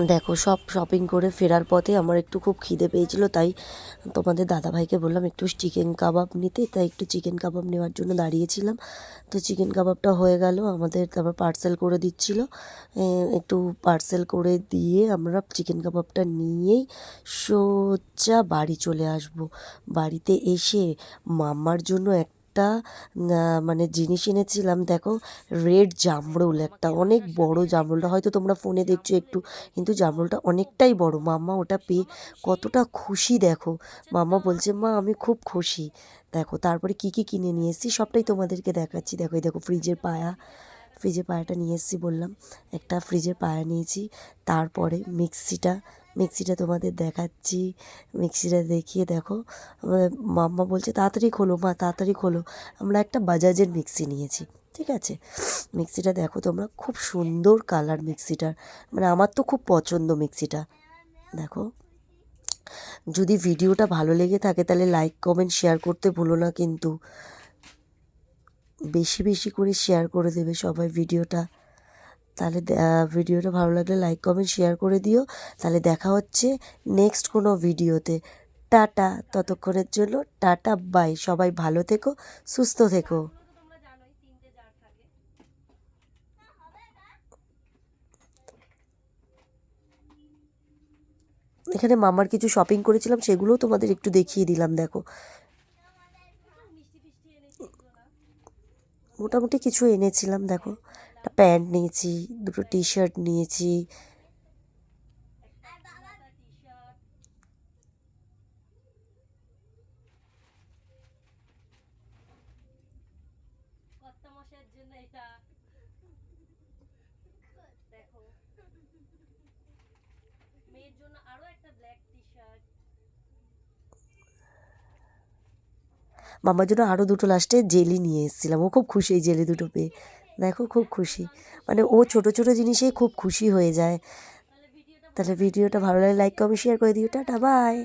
দেখো সব শপিং করে ফেরার পথে আমার একটু খুব খিদে পেয়েছিল, তাই তোমাদের দাদাভাইকে বললাম একটু চিকেন কাবাব নিতে, তাই একটু চিকেন কাবাব নেওয়ার জন্য দাঁড়িয়েছিলাম। তো চিকেন কাবাবটা হয়ে গেল আমাদের, তারপর পার্সেল করে দিচ্ছিল। একটু পার্সেল করে দিয়ে আমরা চিকেন কাবাবটা নিয়েই সোজা বাড়ি চলে আসব। বাড়িতে এসে মাম্মার জন্য একটা মানে জিনিস এনেছিলাম, দেখো রেড জামরুল, একটা অনেক বড় জামরুলটা হয়তো তোমরা ফোনে দেখছো একটু, কিন্তু জামরুলটা অনেকটাই বড়। মাম্মা ওটা পেয়ে কতটা খুশি দেখো, মাম্মা বলছে মা আমি খুব খুশি। দেখো তারপরে কি কি কিনে নিয়ে এসেছি সবটাই তোমাদেরকে দেখাচ্ছি। দেখো এই দেখো ফ্রিজের পায়া, ফ্রিজের পায়াটা নিয়ে এসেছি বললাম, একটা ফ্রিজের পায়া নিয়েছি। তারপরে মিক্সিটা তোমাদের দেখাচ্ছি। মিক্সিটা দেখিয়ে দেখো মাম্মা বলছে তাড়াতাড়ি খোলো মা, তাড়াতাড়ি খোলো। আমরা একটা বাজাজের মিক্সি নিয়েছি, ঠিক আছে। মিক্সিটা দেখো তোমরা, খুব সুন্দর কালার মিক্সিটার, মানে আমার তো খুব পছন্দ মিক্সিটা। দেখো যদি ভিডিওটা ভালো লেগে থাকে তাহলে লাইক কমেন্ট শেয়ার করতে ভুলো না, কিন্তু বেশি বেশি করে শেয়ার করে দেবে সবাই ভিডিওটা। তাহলে ভিডিওটা ভালো লাগলে লাইক কমেন্ট শেয়ার করে দিও। তাহলে দেখা হচ্ছে নেক্সট কোনো ভিডিওতে। টাটা, ততক্ষণের জন্য টাটা বাই। সবাই ভালো থেকো, সুস্থ থেকো। এখানে মামার কিছু শপিং করেছিলাম, সেগুলোও তোমাদের একটু দেখিয়ে দিলাম। দেখো মোটামুটি কিছু এনেছিলাম, দেখো একটা প্যান্ট নিয়েছি, দুটো টি শার্ট নিয়েছি। মামার জন্য আরও দুটো লাস্টে জেলি নিয়ে এসেছিলাম, ও খুব খুশি এই জেলি দুটো পেয়ে। দেখো খুব খুশি, মানে ও ছোট ছোট জিনিসেই খুব খুশি হয়ে যায়। তাহলে ভিডিওটা ভালো লাগে লাইক কমেন্ট শেয়ার করে দিও। Tata bye.